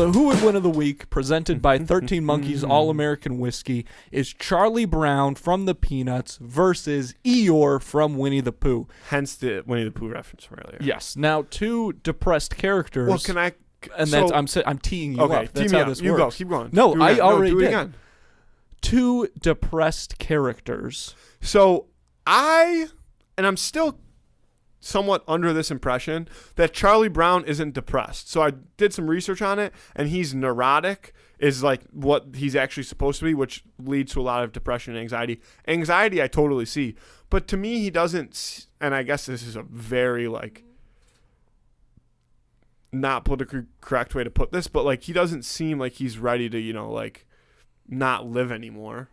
the Who Would Win of the Week, presented by 13 Monkeys All-American Whiskey, is Charlie Brown from the Peanuts versus Eeyore from Winnie the Pooh. Hence the Winnie the Pooh reference from earlier. Yes. Now, two depressed characters. Well, can I? And I'm teeing you okay, up. That's how this you works. Go. Keep going. No, I already do it did. Again. Two depressed characters. So I'm still somewhat under this impression that Charlie Brown isn't depressed. So I did some research on it, and he's neurotic, is like what he's actually supposed to be, which leads to a lot of depression and anxiety. Anxiety I totally see, but to me he doesn't, and I guess this is a very like not politically correct way to put this, but like he doesn't seem like he's ready to, like not live anymore.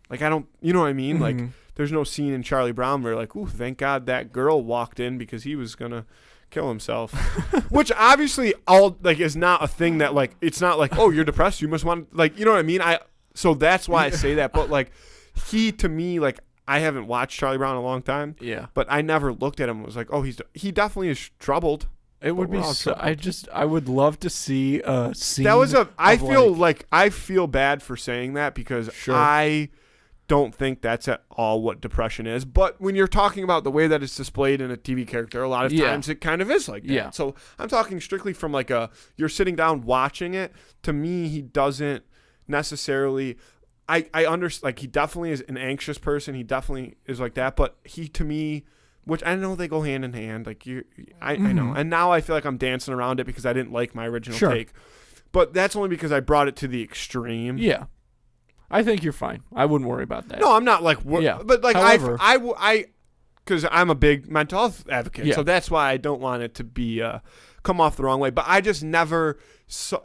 Like I don't, you know what I mean? Mm-hmm. Like there's no scene in Charlie Brown where like, ooh, thank God that girl walked in because he was gonna kill himself. Which obviously is not a thing that like, it's not like, oh, you're depressed, you must want, like, you know what I mean? So that's why I say that. But like he, to me, like I haven't watched Charlie Brown in a long time. Yeah. But I never looked at him and was like, oh, he definitely is troubled. It would be so. I would love to see a scene. That was I feel bad for saying that because I don't think that's at all what depression is. But when you're talking about the way that it's displayed in a TV character, a lot of times it kind of is like that. Yeah. So I'm talking strictly from like you're sitting down watching it. To me, he doesn't necessarily. I understand. Like he definitely is an anxious person. He definitely is like that. But he, to me. Which I know they go hand in hand. Like I know. And now I feel like I'm dancing around it because I didn't like my original take. But that's only because I brought it to the extreme. Yeah. I think you're fine. I wouldn't worry about that. No, I'm not like but like however, I because I'm a big mental health advocate. Yeah. So that's why I don't want it to be come off the wrong way. But I just never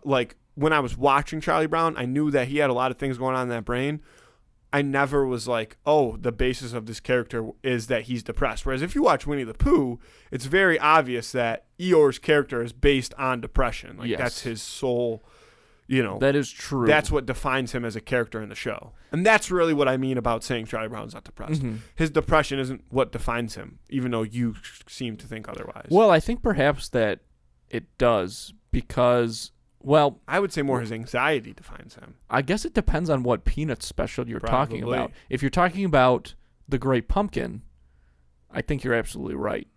like when I was watching Charlie Brown, I knew that he had a lot of things going on in that brain. I never was like, oh, the basis of this character is that he's depressed. Whereas if you watch Winnie the Pooh, it's very obvious that Eeyore's character is based on depression. Like that's his sole, That is true. That's what defines him as a character in the show. And that's really what I mean about saying Charlie Brown's not depressed. Mm-hmm. His depression isn't what defines him, even though you seem to think otherwise. Well, I think perhaps that it does because... Well, I would say more his anxiety defines him. I guess it depends on what Peanuts special you're Probably. talking about. If you're talking about The Great Pumpkin, I think you're absolutely right.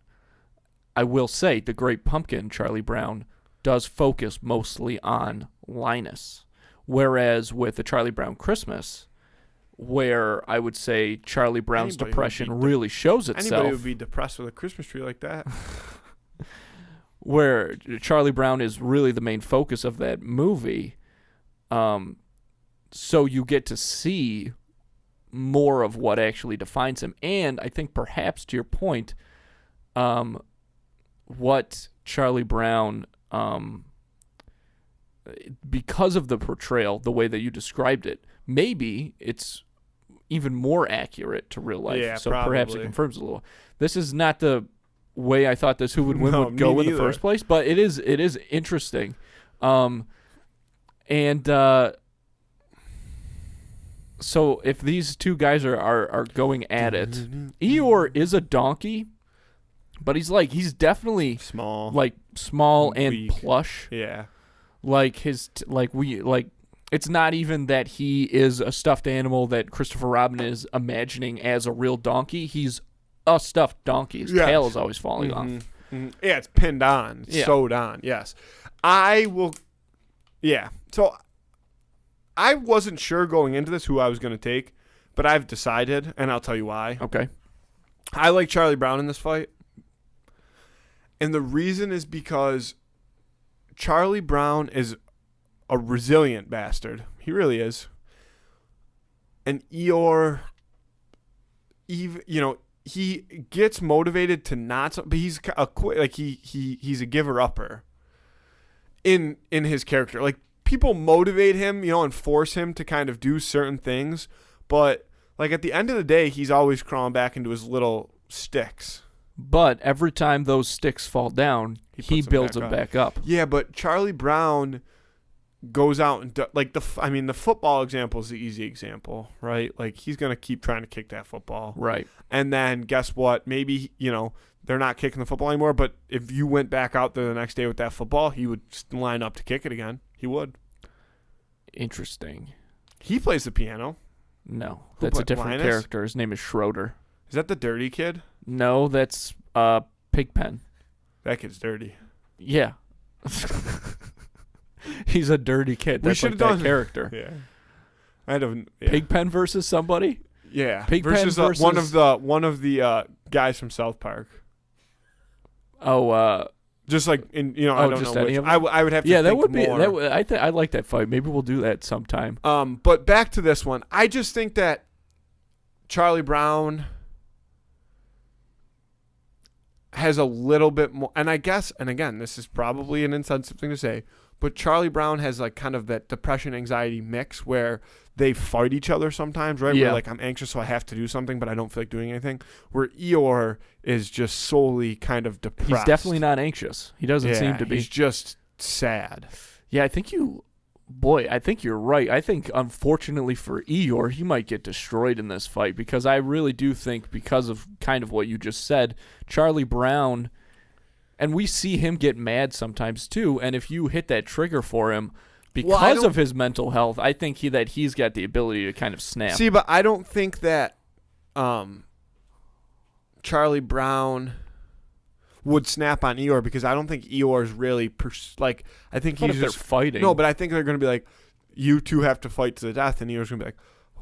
I will say The Great Pumpkin, Charlie Brown, does focus mostly on Linus. Whereas with The Charlie Brown Christmas, where I would say Charlie Brown's depression really shows itself. Anybody would be depressed with a Christmas tree like that. Where Charlie Brown is really the main focus of that movie. So you get to see more of what actually defines him. And I think perhaps to your point, what Charlie Brown, because of the portrayal, the way that you described it, maybe it's even more accurate to real life. Yeah, so probably. Perhaps it confirms a little. This is not the way I thought this Who Would Win would go in the first place, but it is interesting. So if these two guys are going at it, Eeyore is a donkey, but he's definitely small and weak. plush. Yeah. It's not even that he is a stuffed animal that Christopher Robin is imagining as a real donkey. He's a stuffed donkey. His tail is always falling off. Mm-hmm. Yeah, it's pinned on. It's sewed on. Yes. I will. Yeah. So I wasn't sure going into this who I was going to take, but I've decided, and I'll tell you why. Okay. I like Charlie Brown in this fight. And the reason is because Charlie Brown is a resilient bastard. He really is. And Eeyore, he gets motivated to not, but he's he's a giver upper in his character. Like people motivate him, and force him to kind of do certain things, but like at the end of the day, he's always crawling back into his little sticks. But every time those sticks fall down, he builds them back up. Yeah, but Charlie Brown goes out and the football example is the easy example, right? Like he's gonna keep trying to kick that football, right? And then guess what? Maybe they're not kicking the football anymore. But if you went back out there the next day with that football, he would line up to kick it again. He would. Interesting. He plays the piano. No, that's a different Linus? character. His name is Schroeder. Is that the dirty kid? No, that's Pigpen. That kid's dirty. Yeah. He's a dirty kid. We That's should like have that done character. Yeah. I don't. Yeah. Pigpen versus somebody? Yeah. Pigpen versus versus one of the guys from South Park. Oh, just like I don't just know any which. of them? I would have to. yeah, that think would be. more. I like that fight. Maybe we'll do that sometime. But back to this one. I just think that Charlie Brown has a little bit more, and I guess, and again, this is probably an insensitive thing to say, but Charlie Brown has like kind of that depression anxiety mix where they fight each other sometimes, right? Yeah. Where like I'm anxious, so I have to do something, but I don't feel like doing anything. Where Eeyore is just solely kind of depressed. He's definitely not anxious. He doesn't seem to be. He's just sad. Yeah, I think you're right. I think, unfortunately for Eeyore, he might get destroyed in this fight because I really do think, because of kind of what you just said, Charlie Brown, and we see him get mad sometimes too, and if you hit that trigger for him because of his mental health, I think he's got the ability to kind of snap. See, but I don't think that Charlie Brown would snap on Eeyore because I don't think Eeyore's really I think What he's if they're just fighting? No, but I think they're going to be like, you two have to fight to the death, and Eeyore's going to be like,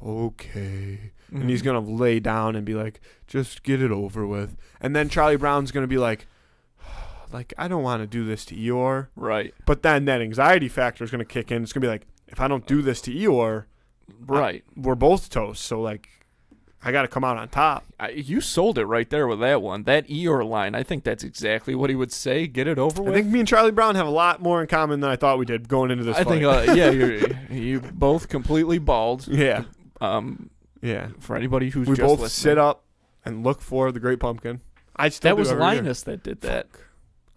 okay, and he's going to lay down and be like, just get it over with, and then Charlie Brown's going to be like I don't want to do this to Eeyore, right? But then that anxiety factor is going to kick in. It's going to be like, if I don't do this to Eeyore, right, we're both toast. So like, I got to come out on top. You sold it right there with that one. That Eeyore line, I think that's exactly what he would say. Get it over with. I think me and Charlie Brown have a lot more in common than I thought we did going into this fight. think, you both completely bald. Yeah. Yeah. For anybody who's we just both listening. sit up and look for the Great Pumpkin. That was Linus that did that.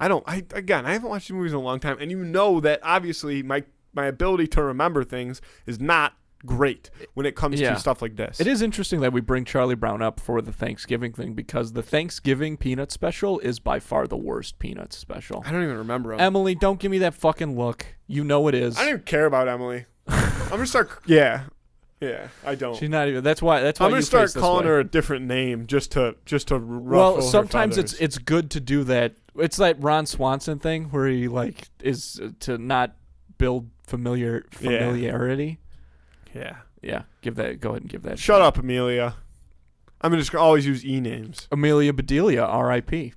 I haven't watched these movies in a long time, and you know that obviously my ability to remember things is not great when it comes to stuff like this. It is interesting that we bring Charlie Brown up for the Thanksgiving thing because the Thanksgiving peanut special is by far the worst peanut special. I don't even remember him. Emily, don't give me that fucking look. You know it is. I don't even care about Emily. I'm gonna start. Yeah, I don't. She's not even. That's why. I'm gonna start calling her a different name just to ruffle Well, sometimes her feathers. it's good to do that. It's like Ron Swanson thing where he like is to not build familiarity. Yeah. Yeah. Go ahead and give that. Shut up, Amelia. I'm just gonna always use names. Amelia Bedelia, R.I.P.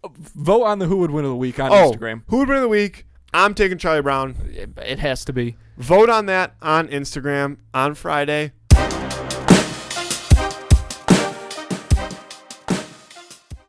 Vote on the Who Would Win of the Week on Instagram. Who would win of the week? I'm taking Charlie Brown. It has to be. Vote on that on Instagram on Friday.